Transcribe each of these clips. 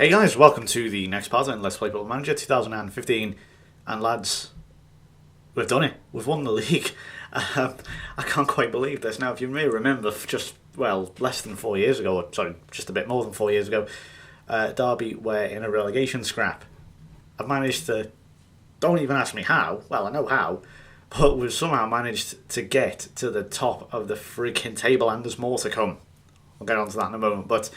Hey guys, welcome to the next part in Let's Play Football Manager 2015. And lads, we've done it. We've won the league. I can't quite believe this. Now, if you may remember, just, less than 4 years ago, or sorry, just a bit more than 4 years ago, Derby were in a relegation scrap. I've managed to, don't even ask me how, well, I know how, but we've somehow managed to get to the top of the freaking table, and there's more to come. I'll get on to that in a moment, but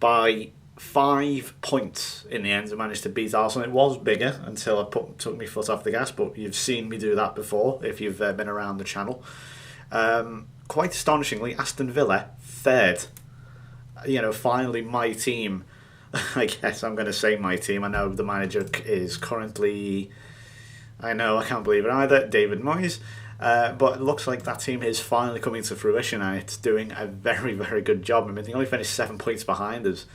by 5 points in the end, I managed to beat Arsenal. It was bigger until I took my foot off the gas, but you've seen me do that before if you've been around the channel. Quite astonishingly, Aston Villa third. Finally my team. I guess I'm going to say my team. I know the manager is currently, I can't believe it either, David Moyes. But it looks like that team is finally coming to fruition, and it's doing a very, very good job. I mean, they only finished 7 points behind us.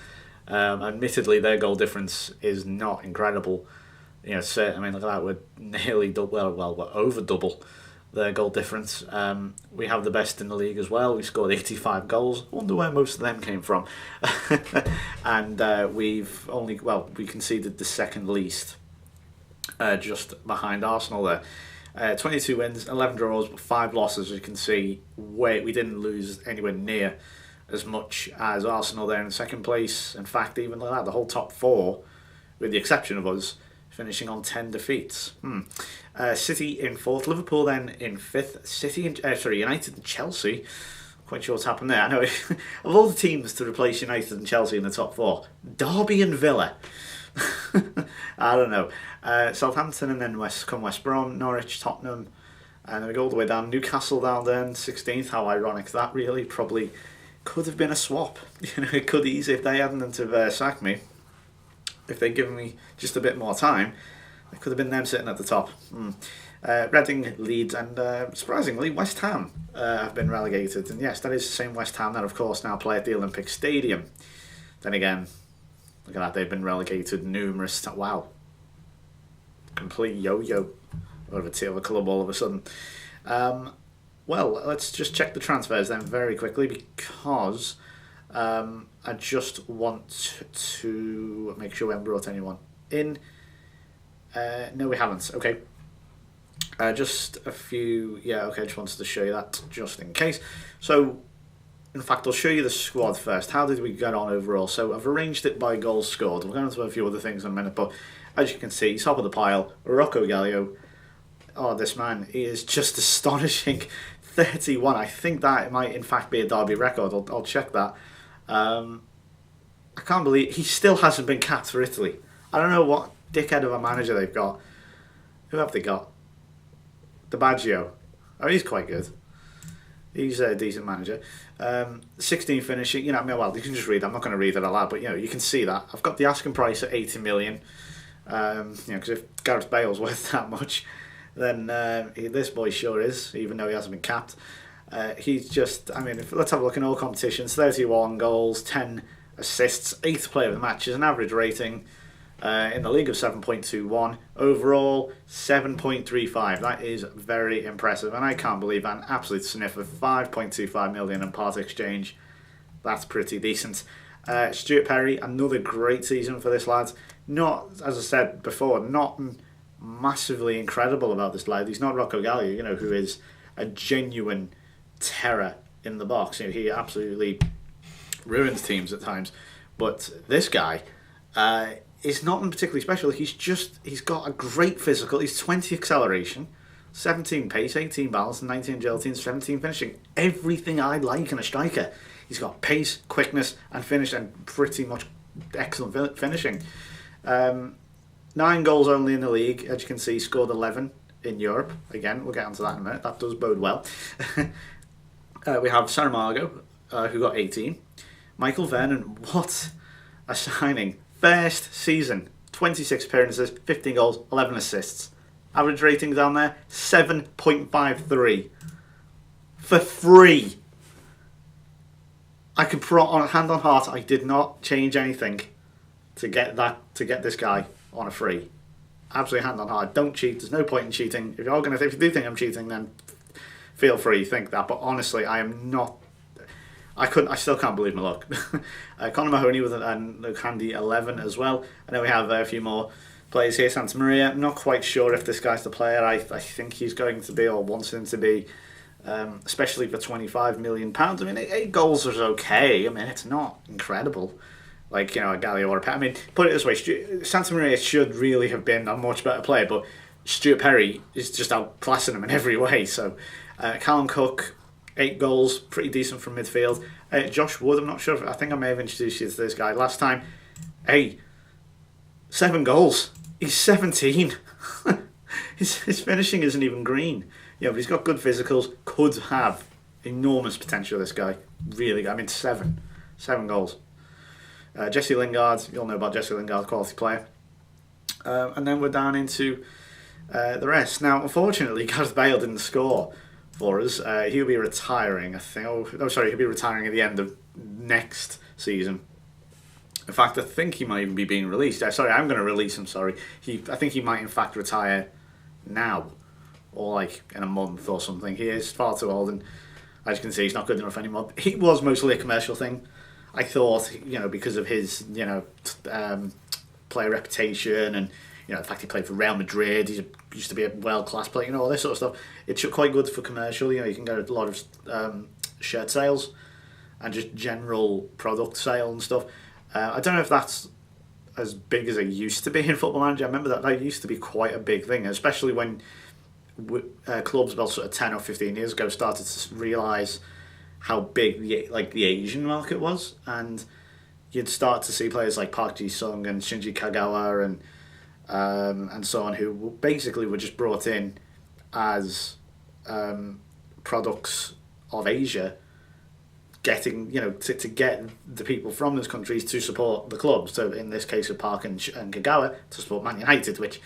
Admittedly, their goal difference is not incredible. Look at that, we're nearly double, we're over double their goal difference. We have the best in the league as well. We scored 85 goals. I wonder where most of them came from. And we conceded the second least, just behind Arsenal there. 22 wins, 11 draws, but 5 losses. As you can see, we didn't lose anywhere near as much as Arsenal there in second place. In fact, even like that, the whole top 4, with the exception of us, finishing on 10 defeats. City in 4th, Liverpool then in 5th, United and Chelsea. Quite sure what's happened there. I know, of all the teams to replace United and Chelsea in the top 4, Derby and Villa. I don't know. Southampton, and then West Brom, Norwich, Tottenham, and then we go all the way down. Newcastle down there in 16th. How ironic that really. Probably could have been a swap. It could easily, if they hadn't have sacked me, if they'd given me just a bit more time, it could have been them sitting at the top. Reading, Leeds, and surprisingly, West Ham have been relegated. And yes, that is the same West Ham that, of course, now play at the Olympic Stadium. Then again, look at that, they've been relegated numerous times. Wow. Complete yo-yo of a club all of a sudden. Let's just check the transfers then very quickly, because I just want to make sure we haven't brought anyone in. No, we haven't. Okay. Just a few. Yeah, okay, I just wanted to show you that just in case. So, in fact, I'll show you the squad first. How did we get on overall? So, I've arranged it by goals scored. We'll go into a few other things in a minute, but as you can see, top of the pile, Rocco Gallio. Oh, this man, he is just astonishing. 31. I think that might in fact be a Derby record. I'll check that. I can't believe he still hasn't been capped for Italy. I don't know what dickhead of a manager they've got. Who have they got? Di Baggio. Oh, he's quite good. He's a decent manager. 16 finishing. You can just read that. I'm not going to read it aloud, but you can see that. I've got the asking price at 80 million. Because if Gareth Bale's worth that much, then this boy sure is, even though he hasn't been capped. He's just, let's have a look in all competitions. 31 goals, 10 assists, 8th player of the match, is an average rating in the league of 7.21. Overall, 7.35. That is very impressive, and I can't believe an absolute sniff of 5.25 million in part exchange. That's pretty decent. Stuart Perry, another great season for this lad. Not, as I said before, not massively incredible about this lad. He's not Rocco Gallio, who is a genuine terror in the box. He absolutely ruins teams at times. But this guy is not particularly special. He's got a great physical. He's 20 acceleration, 17 pace, 18 balance, 19 agility, and 17 finishing. Everything I like in a striker. He's got pace, quickness, and finish, and pretty much excellent finishing. 9 goals only in the league. As you can see, scored 11 in Europe. Again, we'll get onto that in a minute. That does bode well. We have Saramago, who got 18. Michael Vernon, what a signing. First season, 26 appearances, 15 goals, 11 assists. Average rating down there, 7.53. For free. I can put on hand on heart, I did not change anything to get this guy on a free. Absolutely hand on heart. Don't cheat. There's no point in cheating. If you do think I'm cheating, then feel free, think that. But honestly, I I still can't believe my luck. Conor Mahoney with a handy 11 as well. I know we have a few more players here. Santa Maria, I'm not quite sure if this guy's the player I think he's going to be or wants him to be, especially for £25 million. I mean, 8 goals is okay. I mean, it's not incredible. Like, a Gallia or a Pet. I mean, put it this way, Santa Maria should really have been a much better player, but Stuart Perry is just outclassing him in every way. So, Callum Cook, 8 goals, pretty decent from midfield. Josh Wood, I'm not sure, I think I may have introduced you to this guy last time. 7 goals. He's 17. his finishing isn't even green. But he's got good physicals. Could have enormous potential, this guy. Really, 7 goals. Jesse Lingard, you'll know about Jesse Lingard, quality player. And then we're down into the rest. Now, unfortunately, Gareth Bale didn't score for us. He'll be retiring, I think. He'll be retiring at the end of next season. In fact, I think he might even be being released. I'm going to release him, sorry. I think he might, in fact, retire now. Or, in a month or something. He is far too old, and as you can see, he's not good enough anymore. He was mostly a commercial thing. I thought, because of his, player reputation and, the fact he played for Real Madrid, he used to be a world-class player, all this sort of stuff. It's quite good for commercial, you can get a lot of shirt sales and just general product sale and stuff. I don't know if that's as big as it used to be in Football Manager. I remember that used to be quite a big thing, especially when clubs about sort of 10 or 15 years ago started to realise how big the Asian market was, and you'd start to see players like Park Ji-sung and Shinji Kagawa and so on, who basically were just brought in as products of Asia, getting to get the people from those countries to support the club. So in this case of Park and Kagawa, to support Man United, which,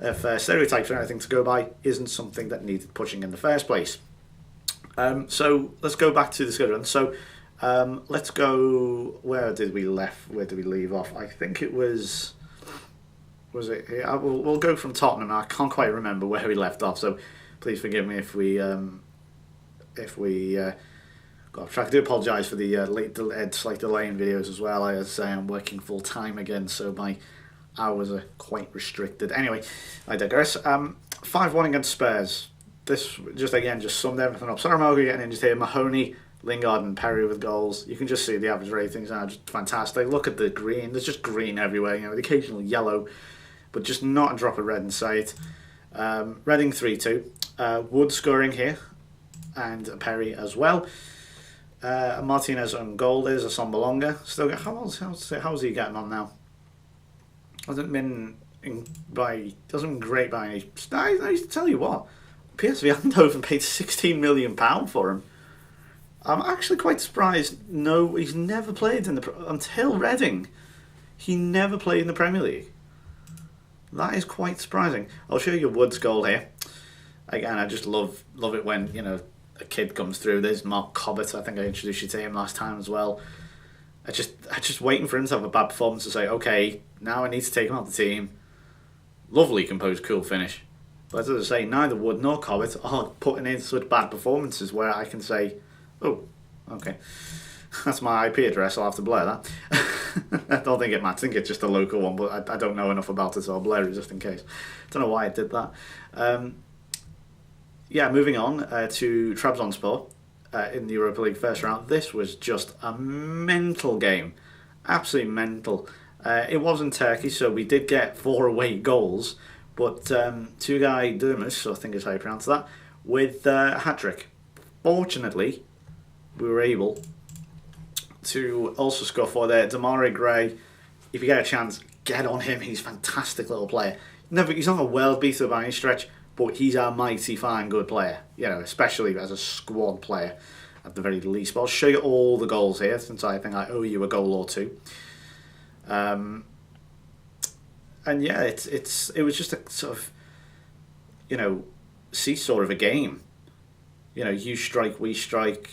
if stereotypes are anything to go by, isn't something that needed pushing in the first place. So let's go back to the schedule. So let's go. Where did we leave off? I think it was it? We'll go from Tottenham. I can't quite remember where we left off. So please forgive me if we got off track. I do apologise for the slight delay in videos as well. As I say, I'm working full time again, so my hours are quite restricted. Anyway, I digress. 5-1 against Spurs. This just summed everything up. Saramago getting injured here. Mahoney, Lingard and Perry with goals. You can just see the average ratings are just fantastic. Look at the green. There's just green everywhere. The occasional yellow, but just not a drop of red in sight. Reading 3-2. Wood scoring here, and Perry as well. Martinez on goal. There's a Sombalonga. Still, how's he getting on now? Hasn't been great by any. I tell you what. PSV Eindhoven paid £16 million for him. I'm actually quite surprised. No, he's never played until Reading. He never played in the Premier League. That is quite surprising. I'll show you Wood's goal here. Again, I just love it when a kid comes through. There's Mark Cobbett. I think I introduced you to him last time as well. I just waiting for him to have a bad performance to say, okay, now I need to take him out the team. Lovely, composed, cool finish. But as I say, neither Wood nor Cobbett are putting in such bad performances where I can say, oh, okay, that's my IP address, I'll have to blur that. I don't think it matters, I think it's just a local one, but I don't know enough about it, so I'll blur it just in case. Don't know why I did that. Moving on to Trabzonspor in the Europa League first round. This was just a mental game, absolutely mental. It was in Turkey, so we did get 4 away goals, but Tugay Durmus, I think is how you pronounce that, with a hat-trick. Fortunately, we were able to also score for there. Demarai Gray, if you get a chance, get on him. He's a fantastic little player. He's not a world beater by any stretch, but he's a mighty fine good player, especially as a squad player at the very least. But I'll show you all the goals here, since I think I owe you a goal or two. And yeah, it was just a sort of, seesaw of a game. You strike, we strike,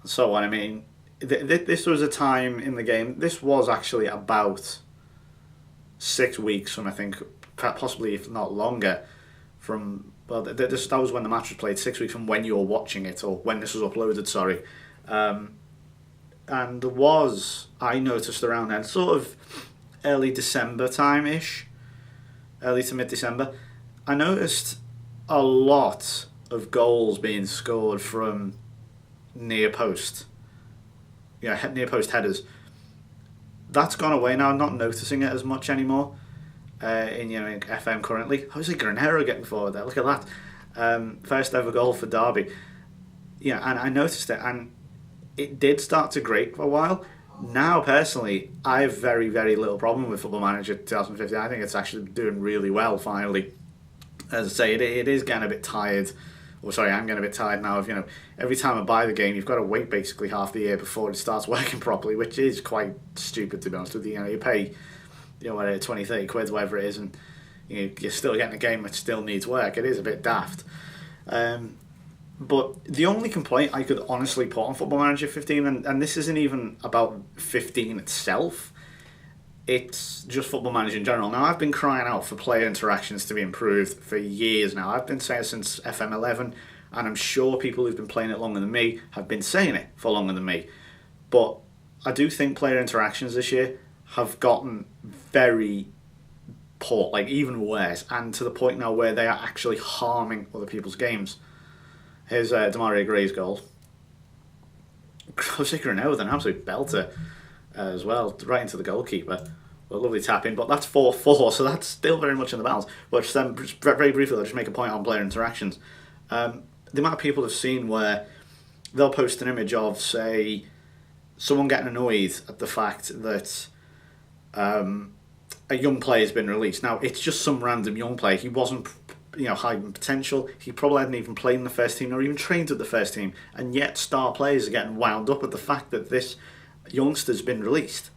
and so on. I mean, this was a time in the game. This was actually about 6 weeks from, I think, possibly if not longer, from, well, that was when the match was played, 6 weeks from when you were watching it, or when this was uploaded, sorry. and there was, I noticed around then, sort of early December time-ish, early to mid-December, I noticed a lot of goals being scored from near post. Yeah, near post headers. That's gone away now. I'm not noticing it as much anymore. In FM currently, Jose Granero getting forward there. Look at that, first ever goal for Derby. Yeah, and I noticed it, and it did start to grate for a while. Now, personally, I have very, very little problem with Football Manager 2015. I think it's actually doing really well, finally. As I say, it is getting a bit tired. I'm getting a bit tired now of, every time I buy the game, you've got to wait basically half the year before it starts working properly, which is quite stupid, to be honest with you. You pay, 20, 30 quid, whatever it is, and you're still getting a game that still needs work. It is a bit daft. But the only complaint I could honestly put on Football Manager 15, and this isn't even about 15 itself, it's just Football Manager in general. Now, I've been crying out for player interactions to be improved for years now. I've been saying it since FM11, and I'm sure people who've been playing it longer than me have been saying it for longer than me. But I do think player interactions this year have gotten very poor, like even worse, and to the point now where they are actually harming other people's games. Here's Demarai Gray's goal. Jose Granero with an absolute belter as well, right into the goalkeeper. Well, lovely tap in, but that's 4-4, so that's still very much in the balance. But just very briefly, I'll just make a point on player interactions. The amount of people have seen where they'll post an image of, say, someone getting annoyed at the fact that a young player's been released. Now, it's just some random young player. He wasn't high potential. He probably hadn't even played in the first team or even trained with the first team, and yet star players are getting wound up at the fact that this youngster's been released.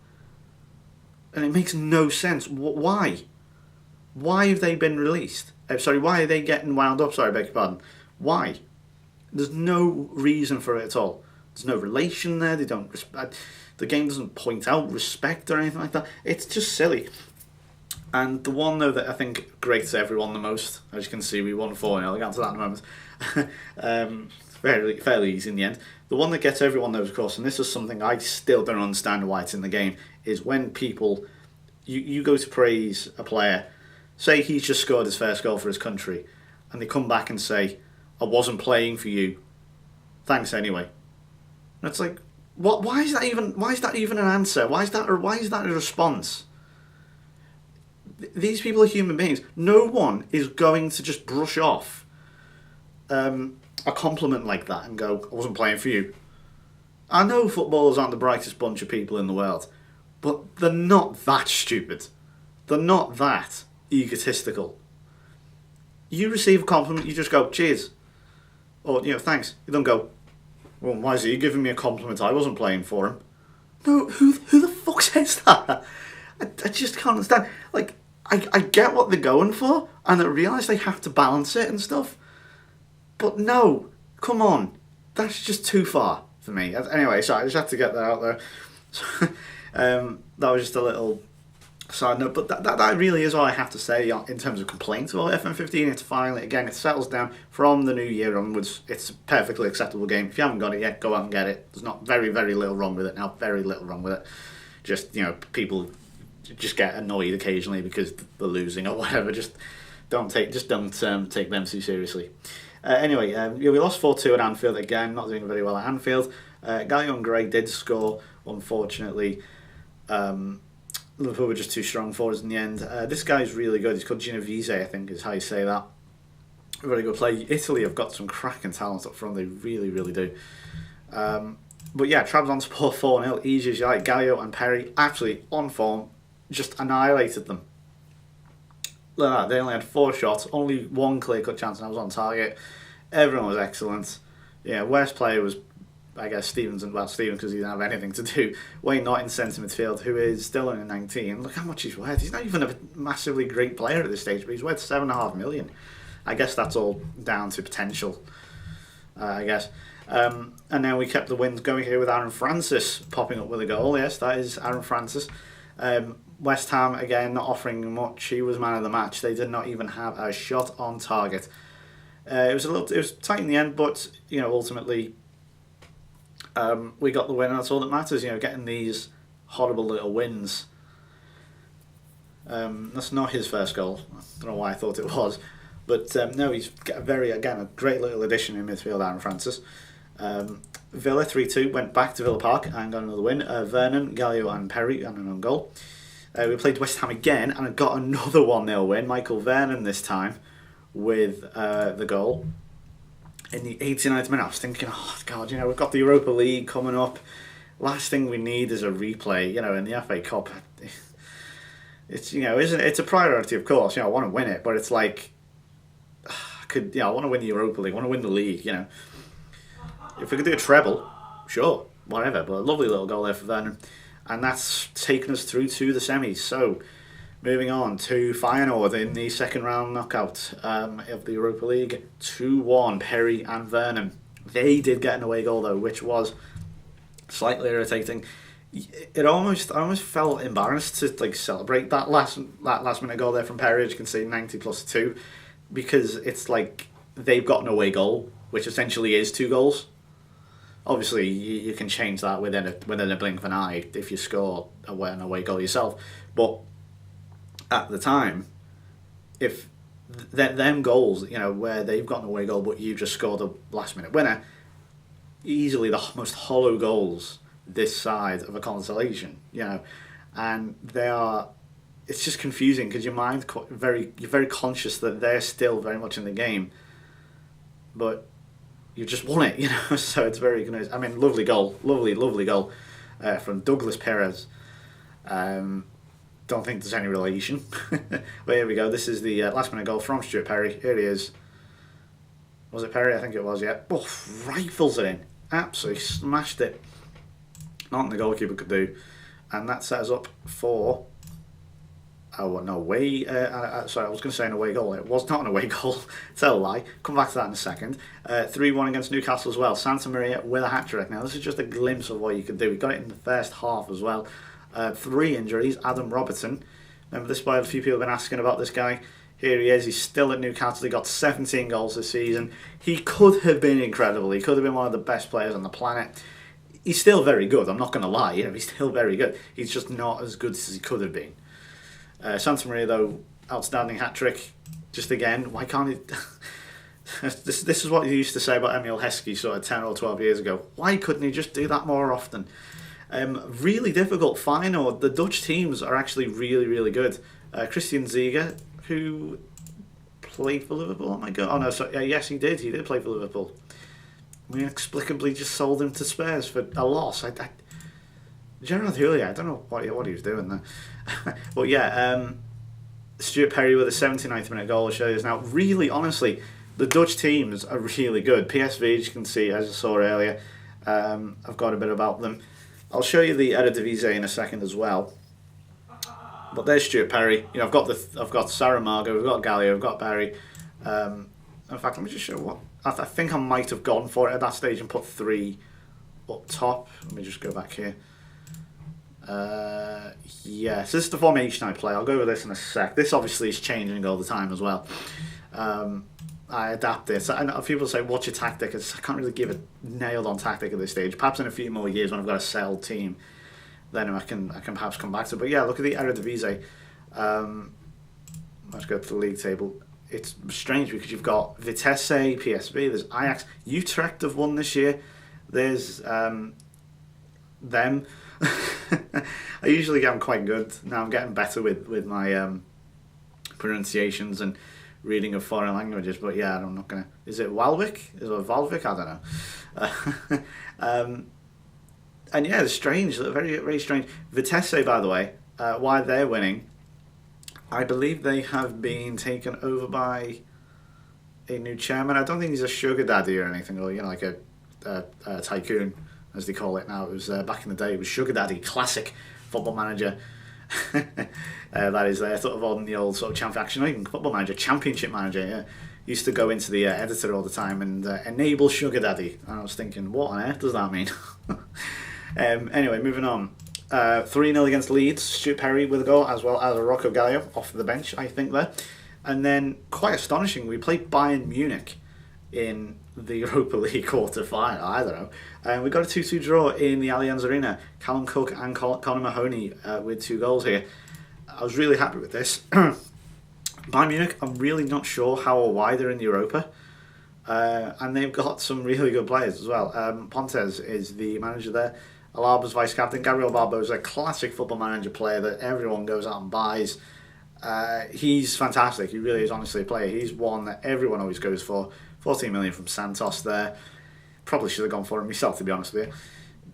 And it makes no sense. Why? Why have they been released? Why are they getting wound up? Sorry, I beg your pardon. Why? There's no reason for it at all. There's no relation there. They don't respect. The game doesn't point out respect or anything like that. It's just silly. And the one, though, that I think grates everyone the most, as you can see, we won 4-0. I'll get to that in a moment. Fairly easy in the end. The one that gets everyone, though, of course, and this is something I still don't understand why it's in the game, is when people, you go to praise a player, say he's just scored his first goal for his country, and they come back and say, I wasn't playing for you. Thanks anyway. And it's like, what? Why is that even an answer? Why is that a response? These people are human beings. No one is going to just brush off a compliment like that and go, I wasn't playing for you. I know footballers aren't the brightest bunch of people in the world, but they're not that stupid. They're not that egotistical. You receive a compliment, you just go, cheers. Or, thanks. You don't go, well, why is he giving me a compliment? I wasn't playing for him. No, who the fuck says that? I just can't understand. Like, I get what they're going for, and I realise they have to balance it and stuff. But no, come on. That's just too far for me. Anyway, sorry, I just had to get that out there. That was just a little side note. But that really is all I have to say in terms of complaints about FM15. It's finally, again, it settles down from the new year onwards. It's a perfectly acceptable game. If you haven't got it yet, go out and get it. There's not very, very little wrong with it now. Very little wrong with it. Just, people just get annoyed occasionally because they're losing or whatever. Just don't take them too seriously. Anyway, we lost 4-2 at Anfield again. Not doing very well at Anfield. Gallio and Gray did score, unfortunately. Liverpool were just too strong for us in the end. This guy's really good. He's called Genovese, I think is how you say that. Very good play. Italy have got some cracking talent up front. They really, really do. But yeah, Trabzonspor 4-0. Easy as you like. Gallio and Perry, actually on form, just annihilated them. Look at that. They only had 4 shots, only 1 clear-cut chance, and I was on target. Everyone was excellent. Yeah, worst player was, I guess, Stevens because he didn't have anything to do. Wayne Knott in centre midfield, who is still only 19. Look how much he's worth. He's not even a massively great player at this stage, but he's worth 7.5 million. I guess that's all down to potential, I guess. And then we kept the wins going here with Aaron Francis popping up with a goal. Yes, that is Aaron Francis. West Ham, again, not offering much. He was man of the match. They did not even have a shot on target. It was tight in the end, but ultimately we got the win, and that's all that matters. Getting these horrible little wins. That's not his first goal. I don't know why I thought it was, but no, he's got a great little addition in midfield, Aaron Francis. Villa 3-2 went back to Villa Park and got another win. Vernon, Gallio and Perry and an own goal. We played West Ham again and got another 1-0 win. Michael Vernon this time with the goal. In the 89th minute, I was thinking, oh God, we've got the Europa League coming up. Last thing we need is a replay, in the FA Cup. It's it's a priority, of course. I want to win it, but it's like I want to win the Europa League, I want to win the league. If we could do a treble, sure, whatever. But a lovely little goal there for Vernon, and that's taken us through to the semis. So, moving on to Feyenoord in the second round knockout of the Europa League, 2-1 Perry and Vernon. They did get an away goal though, which was slightly irritating. I almost felt embarrassed to celebrate that last minute goal there from Perry, as you can see, 90+2, because it's like they've got an away goal, which essentially is 2 goals. Obviously, you can change that within a blink of an eye if you score an away goal yourself. But at the time, if them goals, where they've got an away goal but you just scored a last minute winner, easily the most hollow goals this side of a consolation, and they are. It's just confusing because your mind you're very conscious that they're still very much in the game, but you just won it, So it's very good. I mean, lovely goal from Douglas Perez. Don't think there's any relation, but here we go. This is the last minute goal from Stuart Perry. Here he is. Was it Perry? I think it was. Yeah. Oh, rifles it in. Absolutely smashed it. Nothing the goalkeeper could do, and that sets us up for. Oh no! Sorry, I was going to say an away goal. It was not an away goal. Tell a lie. Come back to that in a second. 3-1 against Newcastle as well. Santa Maria with a hat trick. Now this is just a glimpse of what you can do. We got it in the first half as well. 3 injuries. Adam Robertson. Remember this boy? A few people have been asking about this guy. Here he is. He's still at Newcastle. He got 17 goals this season. He could have been incredible. He could have been one of the best players on the planet. He's still very good. I'm not going to lie. He's still very good. He's just not as good as he could have been. Santa Maria, though, outstanding hat trick. Just again, why can't he? This is what you used to say about Emil Heskey sort of 10 or 12 years ago. Why couldn't he just do that more often? Really difficult. Feyenoord, the Dutch teams are actually really, really good. Christian Ziege, who played for Liverpool. Oh my God! Oh no, sorry. Yes, he did. He did play for Liverpool. We inexplicably just sold him to Spurs for a loss. Gerard Houllier, I don't know what he was doing there. But yeah, Stuart Perry with a 79th minute goal shows. Now, really, honestly, the Dutch teams are really good. PSV, as you can see, as I saw earlier, I've got a bit about them. I'll show you the Eredivisie in a second as well. But there's Stuart Perry. I've got Saramago, we've got Gallio, we've got Perry. In fact, let me just show what I think I might have gone for it at that stage and put 3 up top. Let me just go back here. So this is the formation I play. I'll go over this in a sec. This obviously is changing all the time as well. I adapt this. And people say, what's your tactic? I can't really give a nailed on tactic at this stage. Perhaps in a few more years when I've got a settled team, then I can perhaps come back to it. But yeah, look at the Eredivisie. Let's go to the league table. It's strange because you've got Vitesse, PSV, there's Ajax. Utrecht have won this year. There's them. I usually get them quite good. Now I'm getting better with my pronunciations and reading of foreign languages. But yeah, I'm not gonna. Is it Walvik? Is it Valvik? I don't know. And yeah, it's strange. Very very strange. Vitesse, by the way, why they're winning. I believe they have been taken over by a new chairman. I don't think he's a sugar daddy or anything, or like a tycoon, as they call it now. It was back in the day. It was Sugar Daddy, classic Football Manager. That is sort of on the old sort of champion action. Not even Football Manager, Championship Manager. Yeah, used to go into the editor all the time and enable Sugar Daddy. And I was thinking, what on earth does that mean? Anyway, moving on. 3-0 against Leeds. Stuart Perry with a goal, as well as Rocco Gallio off the bench, I think there. And then, quite astonishing, we played Bayern Munich in the Europa League quarter-final. I don't know. We got a 2-2 draw in the Allianz Arena. Callum Cook and Conor Mahoney with 2 goals here. I was really happy with this. Bayern Munich, I'm really not sure how or why they're in the Europa. And they've got some really good players as well. Pontes is the manager there. Alaba's vice-captain. Gabriel Barbosa, a classic football manager player that everyone goes out and buys. He's fantastic. He really is honestly a player. He's one that everyone always goes for. 14 million from Santos there. Probably should have gone for him myself, to be honest with you.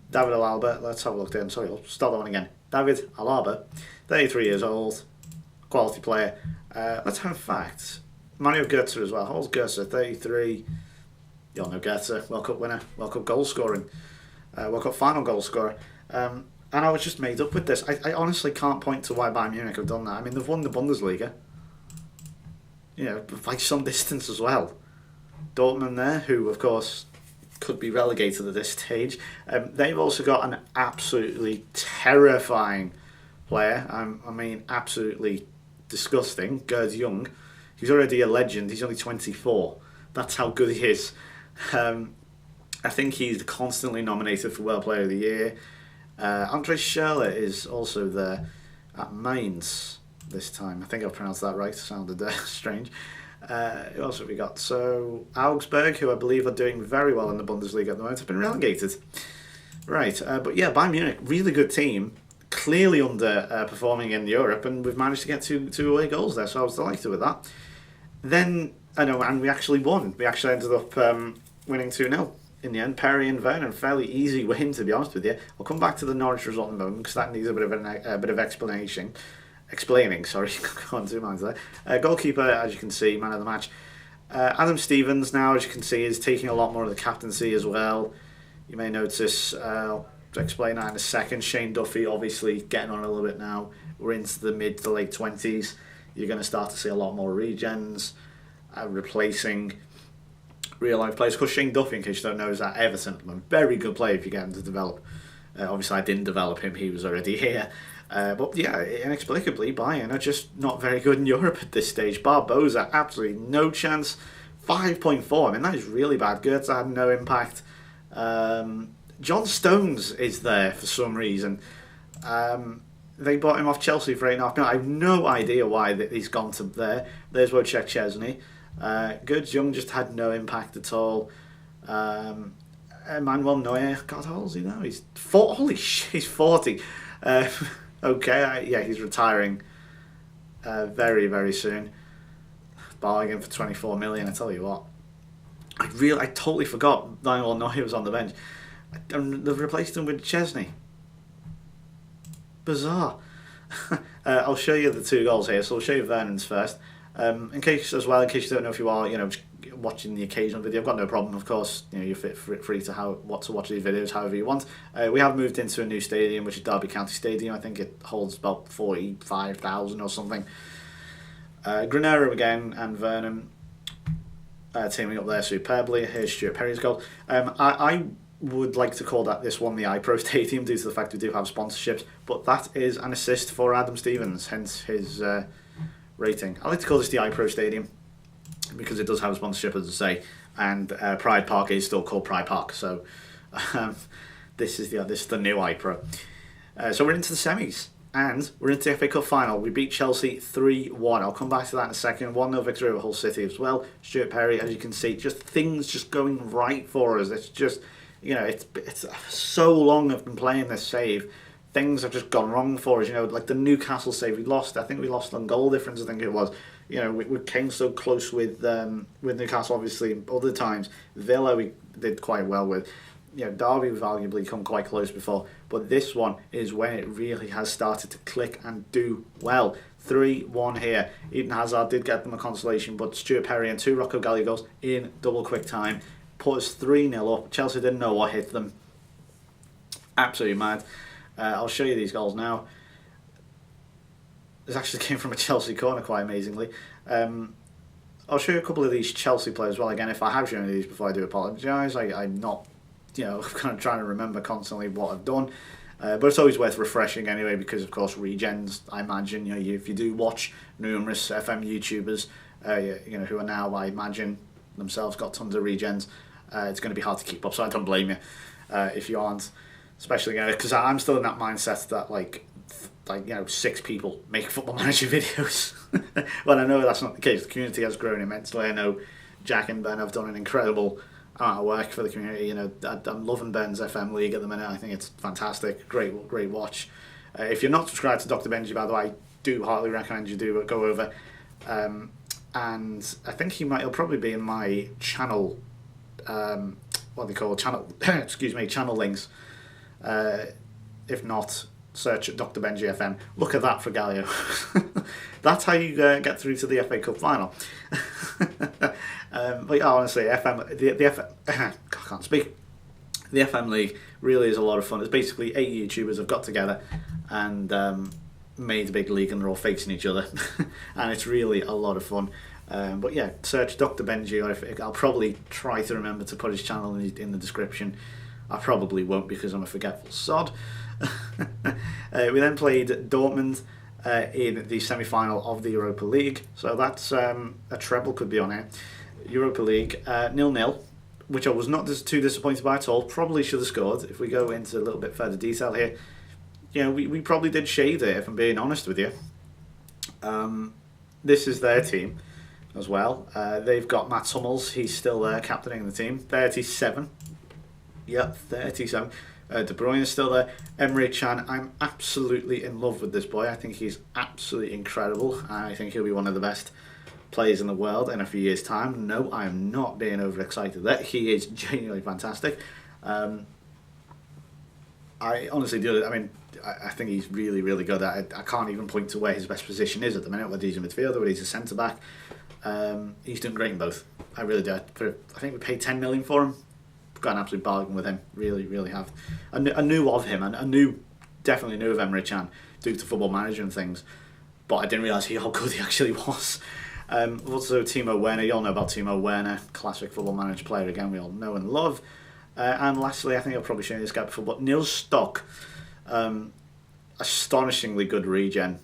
David Alaba, let's have a look there. I'm sorry, I'll start that one again. David Alaba, 33 years old, quality player. Let's have facts. Mario Götze as well. How old's Götze? 33. You all know Götze, World Cup winner, World Cup goal scoring, World Cup final goal scorer. And I was just made up with this. I honestly can't point to why Bayern Munich have done that. I mean, they've won the Bundesliga, you know, by some distance as well. Dortmund there, who of course could be relegated at this stage. They've also got an absolutely terrifying player. I mean, absolutely disgusting. Gerd Jung. He's already a legend. He's only 24. That's how good he is. I think he's constantly nominated for World Player of the Year. Andre Schürrle is also there at Mainz this time. I think I've pronounced that right. Sounded strange. Who else have we got? So Augsburg, who I believe are doing very well in the Bundesliga at the moment, have been relegated. Right, but yeah, Bayern Munich, really good team. Clearly underperforming in Europe, and we've managed to get two away goals there, so I was delighted with that. Then, and we actually won. We actually ended up winning 2-0 in the end. Perry and Vernon, fairly easy win, to be honest with you. I'll come back to the Norwich result in a moment, because that needs a bit of explanation. Explaining, sorry, got 2 minds there. Goalkeeper, as you can see, man of the match. Adam Stevens now, as you can see, is taking a lot more of the captaincy as well. You may notice, I'll explain that in a second. Shane Duffy obviously getting on a little bit now. We're into the mid to late 20s. You're going to start to see a lot more regens replacing real life players. Because Shane Duffy, in case you don't know, is at Everton. A very good player if you get him to develop. Obviously, I didn't develop him, he was already here. But yeah, inexplicably, Bayern are just not very good in Europe at this stage. Barbosa, absolutely no chance. 5.4, I mean, that is really bad. Goetze had no impact. John Stones is there for some reason. They bought him off Chelsea for 8.5 million. I have no idea why he's gone to there. There's Wojciech Szczesny. Gerd Jung just had no impact at all. Manuel Neuer, God, how old is he now? He's 40. Holy shit, he's 40. Okay, yeah, he's retiring very, very soon. Bargain for 24 million, I tell you what. I totally forgot Manuel Neuer was on the bench. They've replaced him with Chesney. Bizarre. I'll show you the 2 goals here, so I'll show you Vernon's first. In case you don't know if you are, watching the occasional video, I've got no problem, of course. You're free to watch these videos however you want. We have moved into a new stadium, which is Derby County Stadium. I think it holds about 45,000 or something. Granero again and Vernon teaming up there superbly. Here's Stuart Perry's goal. I would like to call this one the iPro Stadium due to the fact we do have sponsorships, but that is an assist for Adam Stevens, hence his rating. I like to call this the iPro Stadium because it does have a sponsorship, as I say, and Pride Park is still called Pride Park, so this is the new iPro. So we're into the semis, and we're into the FA Cup final. We beat Chelsea 3-1. I'll come back to that in a second. 1-0 victory over Hull City as well. Stuart Perry, as you can see, things just going right for us. It's just, it's so long I've been playing this save. Things have just gone wrong for us. Like the Newcastle save, we lost. I think we lost on goal difference. I think it was. We came so close with Newcastle. Obviously, other times Villa we did quite well with. Derby we've arguably come quite close before, but this one is when it really has started to click and do well. 3-1 here. Eden Hazard did get them a consolation, but Stuart Perry and 2 Rocco Galli goals in double quick time put us 3-0 up. Chelsea didn't know what hit them. Absolutely mad. I'll show you these goals now. This actually came from a Chelsea corner, quite amazingly. I'll show you a couple of these Chelsea players as well. Again, if I have shown you these before, I do apologise. I'm not, kind of trying to remember constantly what I've done. But it's always worth refreshing anyway, because of course regens, I imagine, if you do watch numerous FM YouTubers, who are now, I imagine, themselves got tons of regens. It's going to be hard to keep up, so I don't blame you if you aren't, especially because I'm still in that mindset that like 6 people make Football Manager videos. Well, I know that's not the case. The community has grown immensely. I know Jack and Ben have done an incredible amount of work for the community. I'm loving Ben's FM League at the minute. I think it's fantastic. Great watch. If you're not subscribed to Dr. Benji, by the way, I do heartily recommend you do go over. And I think he'll probably be in my channel. What they call channel? Excuse me, channel links. If not, search Dr. Benji FM. Look at that for Galio. That's how you get through to the FA Cup final. But yeah, honestly, the FM, I can't speak. The FM League really is a lot of fun. It's basically 8 YouTubers have got together and made a big league, and they're all facing each other, and it's really a lot of fun. But yeah, search Dr. Benji, or I'll probably try to remember to put his channel in the description. I probably won't because I'm a forgetful sod. We then played Dortmund in the semi-final of the Europa League, so that's a treble could be on it. Europa League 0-0, which I was not too disappointed by at all. Probably should have scored. If we go into a little bit further detail here, we probably did shade it, if I'm being honest with you. This is their team as well. They've got Mats Hummels. He's still there, captaining the team. 37. Yep, 37. De Bruyne is still there. Emre Can, I'm absolutely in love with this boy. I think he's absolutely incredible. I think he'll be one of the best players in the world in a few years' time. No, I am not being overexcited there. He is genuinely fantastic. I honestly do. I mean, I think he's really, really good. I can't even point to where his best position is at the minute, whether he's a midfielder, whether he's a centre-back. He's doing great in both. I really do. I think we paid 10 million for him. Got an absolute bargain with him. Really, really have. I knew of him, and definitely knew of Emre Can due to Football Manager and things, but I didn't realise how good he actually was. Also, Timo Werner. You all know about Timo Werner, classic Football Manager player again. We all know and love. And lastly, I think I've probably shown you this guy before, but Niels Stock, astonishingly good regen.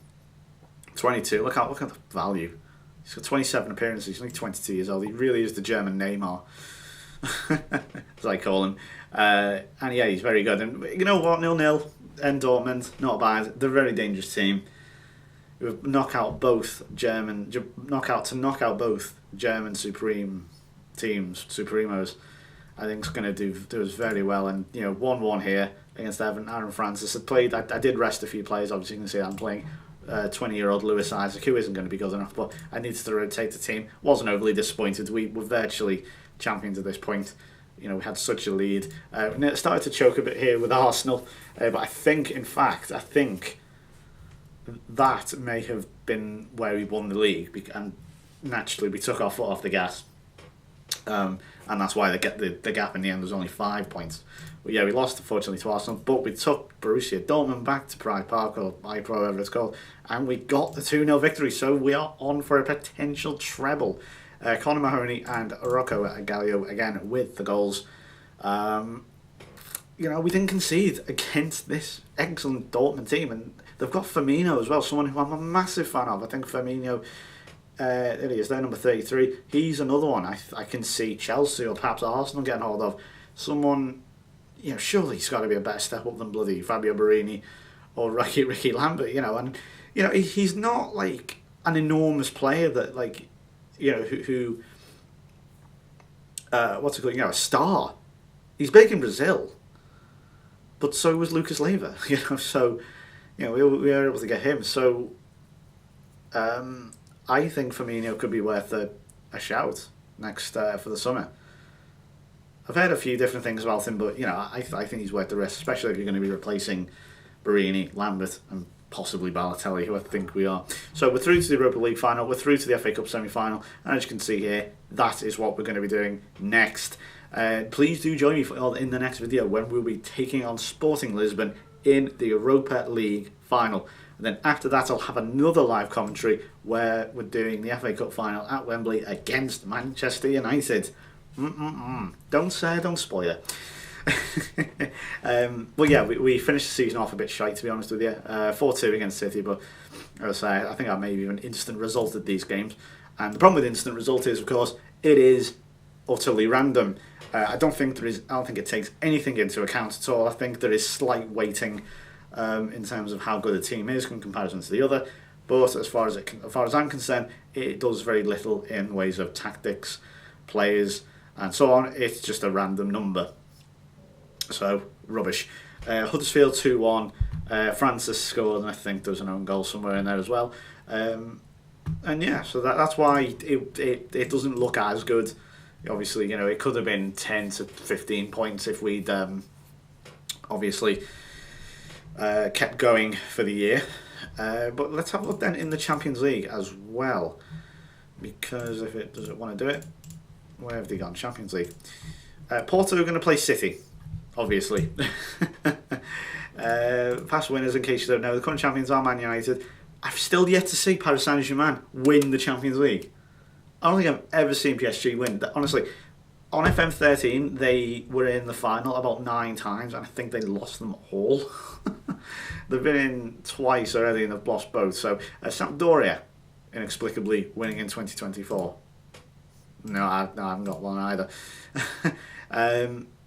22. Look at the value. He's got 27 appearances. He's only 22 years old. He really is the German Neymar, as I call him. And yeah, he's very good. And you know what? 0-0 and Dortmund, not bad. They're a very dangerous team. We've knock out both German supreme teams, Supremos. I think it's going to do us very well. And 1-1 here against Aaron Francis. I did rest a few players. Obviously, you can see I'm playing 20-year-old Lewis Isaac, who isn't going to be good enough, but I needed to rotate the team. Wasn't overly disappointed. We were virtually champions at this point. We had such a lead. We started to choke a bit here with Arsenal, but I think that may have been where we won the league, and naturally we took our foot off the gas, and that's why the gap in the end was only 5 points. But yeah, we lost unfortunately to Arsenal, but we took Borussia Dortmund back to Pride Park, or iPro, whatever it's called, and we got the 2-0 victory, so we are on for a potential treble. Conor Mahoney and Rocco Gallio again with the goals. We didn't concede against this excellent Dortmund team, and they've got Firmino as well, someone who I'm a massive fan of. I think Firmino, there he is, they're number 33. He's another one I can see Chelsea or perhaps Arsenal getting hold of. Someone, surely he's got to be a better step up than bloody Fabio Borini or Ricky Lambert, and he's not like an enormous player that who what's it called? A star. He's big in Brazil, but so was Lucas Leiva. So we were able to get him. So I think Firmino could be worth a shout next for the summer. I've heard a few different things about him, but I think he's worth the risk, especially if you're going to be replacing Borini, Lambert, and possibly Balotelli, who I think we are. So we're through to the Europa League final, we're through to the FA Cup semi-final, and as you can see here, that is what we're going to be doing next. Please do join me in the next video when we'll be taking on Sporting Lisbon in the Europa League final. And then after that, I'll have another live commentary where we're doing the FA Cup final at Wembley against Manchester United. Don't spoil it. But yeah, we finished the season off a bit shite, to be honest with you. 4-2 against City, but as I say, I think I may be an instant result at these games. And the problem with instant result is, of course, it is utterly random. I don't think it takes anything into account at all. I think there is slight weighting in terms of how good a team is in comparison to the other. But as far as I'm concerned, it does very little in ways of tactics, players, and so on. It's just a random number. So rubbish. Huddersfield 2-1. Francis scored, and I think there was an own goal somewhere in there as well. And yeah, so that's why it doesn't look as good. Obviously, it could have been 10 to 15 points if we'd obviously kept going for the year. But let's have a look then in the Champions League as well, because if it doesn't want to do it, where have they gone? Champions League. Porto are going to play City, obviously. Past winners, in case you don't know, the current champions are Man United. I've still yet to see Paris Saint-Germain win the Champions League. I don't think I've ever seen PSG win. Honestly, on FM13, they were in the final about 9 times, and I think they lost them all. They've been in twice already, and they've lost both. So, Sampdoria, inexplicably winning in 2024. No, I haven't got one either.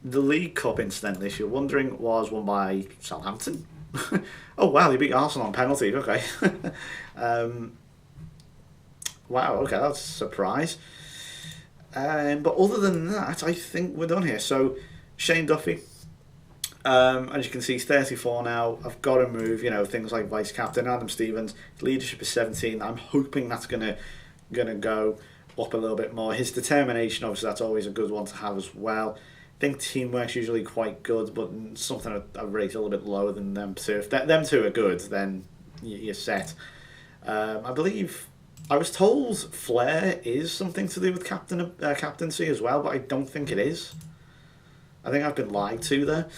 The League Cup, incidentally, if you're wondering, was won by Southampton. Oh, wow, they beat Arsenal on penalties. Okay. Wow, okay, that's a surprise. But other than that, I think we're done here. So, Shane Duffy, as you can see, he's 34 now. I've got to move, things like vice-captain. Adam Stevens, his leadership is 17. I'm hoping that's gonna go up a little bit more. His determination, obviously, that's always a good one to have as well. I think teamwork's usually quite good, but something I rate a little bit lower than them two. If them two are good, then you're set. I believe I was told flair is something to do with captaincy as well, but I don't think it is. I think I've been lied to there.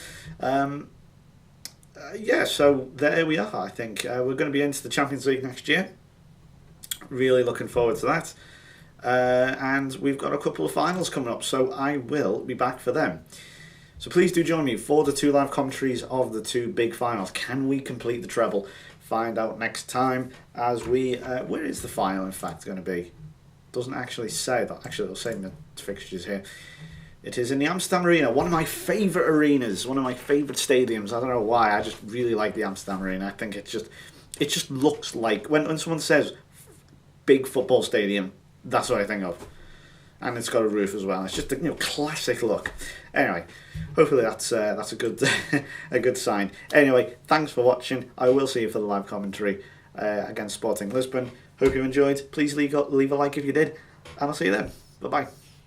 Yeah, so there we are. I think we're going to be into the Champions League next year. Really looking forward to that. And we've got a couple of finals coming up, so I will be back for them. So please do join me for the 2 live commentaries of the 2 big finals. Can we complete the treble? Find out next time as we... where is the final, in fact, going to be? Doesn't actually say that. Actually, it'll say in the fixtures here. It is in the Amsterdam Arena, one of my favourite arenas, one of my favourite stadiums. I don't know why, I just really like the Amsterdam Arena. I think it just looks like... When someone says big football stadium, that's what I think of. And it's got a roof as well. It's just a classic look. Anyway, hopefully that's a good a good sign. Anyway, thanks for watching. I will see you for the live commentary against Sporting Lisbon. Hope you enjoyed. Please leave a like if you did. And I'll see you then. Bye-bye.